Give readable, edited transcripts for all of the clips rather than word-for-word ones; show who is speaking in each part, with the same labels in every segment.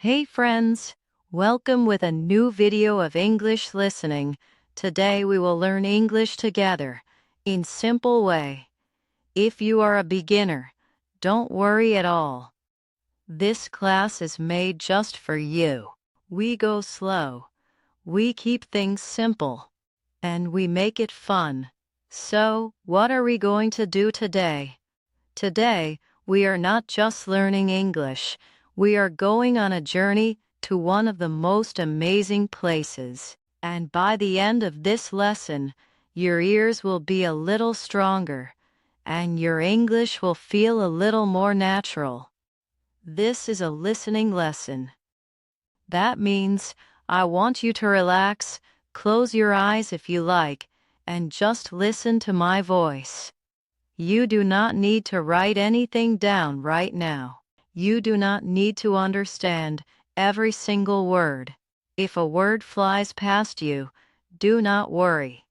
Speaker 1: Hey friends, welcome with a new video of English listening. Today we will learn English together in simple way. If you are a beginner, don't worry at all. This class is made just for you. We go slow. We keep things simple and we make it fun. So, what are we going to do today? Today, we are not just learning English, we are going on a journey to one of the most amazing places. And by the end of this lesson, your ears will be a little stronger, and your English will feel a little more natural. This is a listening lesson. That means I want you to relax, close your eyes if you like, and just listen to my voice. You do not need to write anything down right now. You do not need to understand every single word. If a word flies past you, do not worry.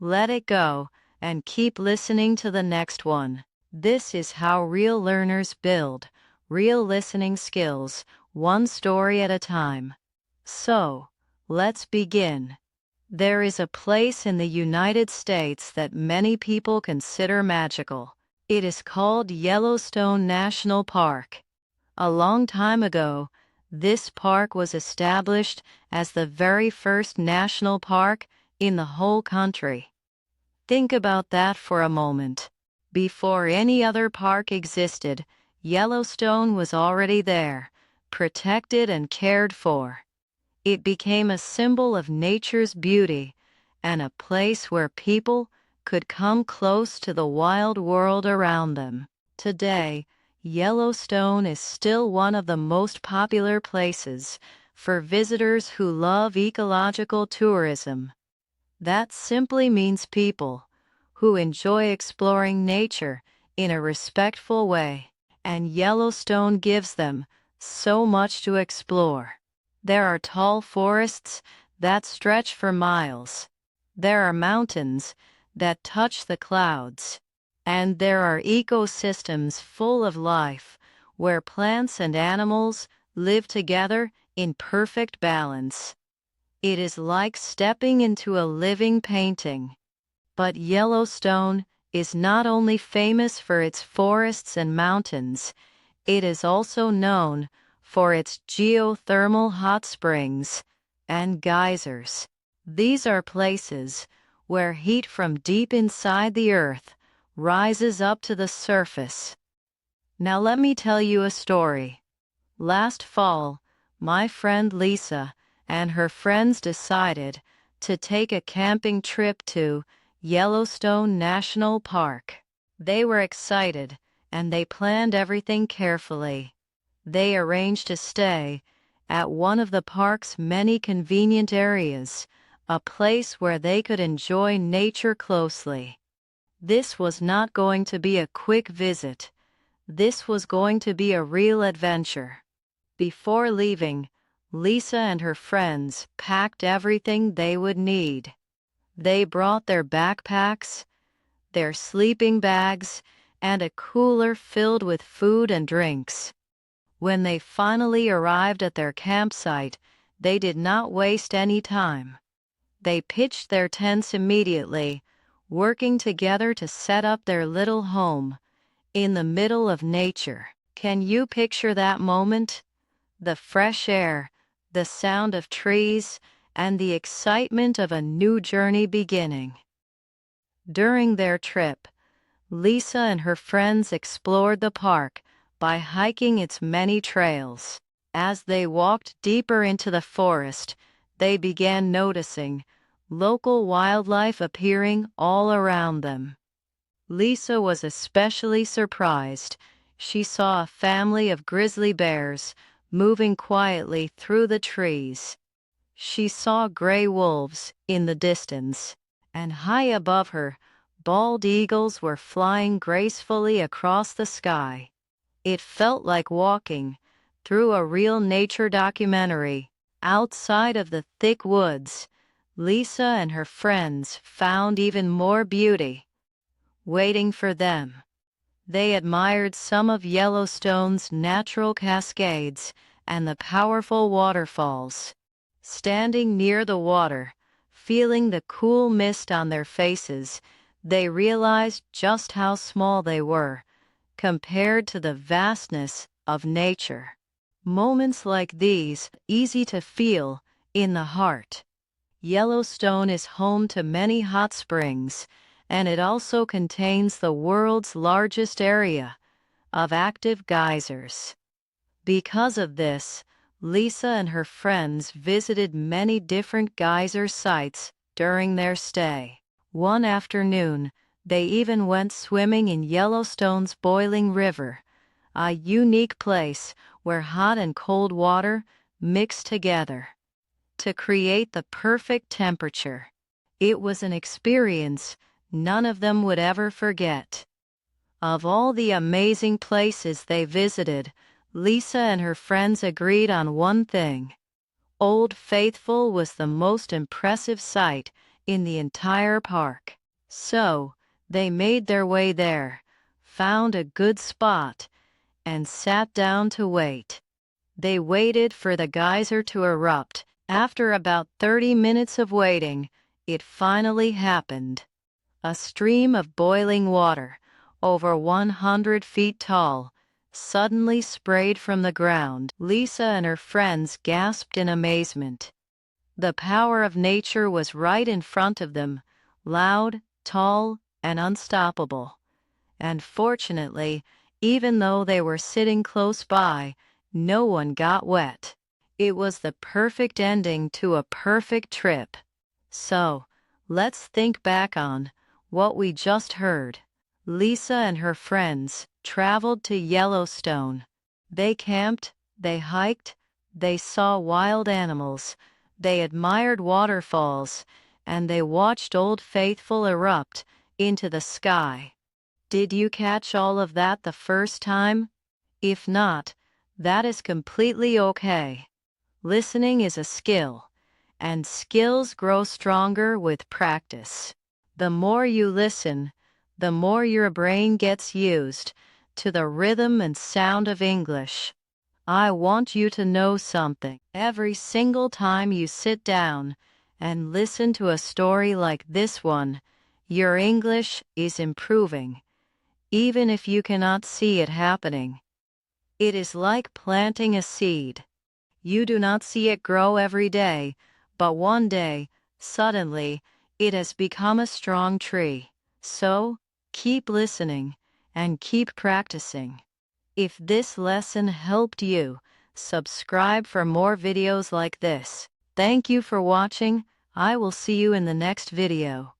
Speaker 1: Let it go and keep listening to the next one. This is how real learners build real listening skills, one story at a time. So, let's begin. There is a place in the United States that many people consider magical. It is called Yellowstone National Park. A long time ago, this park was established as the very first national park in the whole country. Think about that for a moment. Before any other park existed, Yellowstone was already there, protected and cared for. It became a symbol of nature's beauty and a place where people could come close to the wild world around them. Today, Yellowstone is still one of the most popular places for visitors who love ecological tourism. That simply means people who enjoy exploring nature in a respectful way, and Yellowstone gives them so much to explore. There are tall forests that stretch for miles. There are mountains that touch the clouds. And there are ecosystems full of life where plants and animals live together in perfect balance. It is like stepping into a living painting. But Yellowstone is not only famous for its forests and mountains, it is also known for its geothermal hot springs and geysers. These are places where heat from deep inside the earth rises up to the surface. Now let me tell you a story. Last fall, my friend Lisa and her friends decided to take a camping trip to Yellowstone National Park. They were excited and they planned everything carefully. They arranged to stay at one of the park's many convenient areas, a place where they could enjoy nature closely. This was not going to be a quick visit. This was going to be a real adventure. Before leaving, Lisa and her friends packed everything they would need. They brought their backpacks, their sleeping bags, and a cooler filled with food and drinks. When they finally arrived at their campsite, they did not waste any time. They pitched their tents immediately, working together to set up their little home in the middle of nature. Can you picture that moment? The fresh air, the sound of trees, and the excitement of a new journey beginning. During their trip, Lisa and her friends explored the park by hiking its many trails. As they walked deeper into the forest, they began noticing local wildlife appearing all around them. Lisa was especially surprised. She saw a family of grizzly bears moving quietly through the trees. She saw gray wolves in the distance, and high above her, bald eagles were flying gracefully across the sky. It felt like walking through a real nature documentary. Outside of the thick woods, Lisa and her friends found even more beauty waiting for them. They admired some of Yellowstone's natural cascades and the powerful waterfalls. Standing near the water, feeling the cool mist on their faces, they realized just how small they were compared to the vastness of nature. Moments like these, easy to feel in the heart. Yellowstone is home to many hot springs, and it also contains the world's largest area of active geysers. Because of this, Lisa and her friends visited many different geyser sites during their stay. One afternoon, they even went swimming in Yellowstone's boiling river, a unique place where hot and cold water mix together to create the perfect temperature. It was an experience none of them would ever forget. Of all the amazing places they visited, Lisa and her friends agreed on one thing. Old Faithful was the most impressive sight in the entire park. So, they made their way there, found a good spot, and sat down to wait. They waited for the geyser to erupt. After about 30 minutes of waiting, it finally happened. A stream of boiling water, over 100 feet tall, suddenly sprayed from the ground. Lisa and her friends gasped in amazement. The power of nature was right in front of them, loud, tall, and unstoppable. And fortunately, even though they were sitting close by, no one got wet. It was the perfect ending to a perfect trip. So, let's think back on what we just heard. Lisa and her friends traveled to Yellowstone. They camped, they hiked, they saw wild animals, they admired waterfalls, and they watched Old Faithful erupt into the sky. Did you catch all of that the first time? If not, that is completely okay. Listening is a skill, and skills grow stronger with practice. The more you listen, the more your brain gets used to the rhythm and sound of English. I want you to know something. Every single time you sit down and listen to a story like this one, your English is improving, even if you cannot see it happening. It is like planting a seed. You do not see it grow every day, but one day, suddenly, it has become a strong tree. So, keep listening and keep practicing. If this lesson helped you, subscribe for more videos like this. Thank you for watching. I will see you in the next video.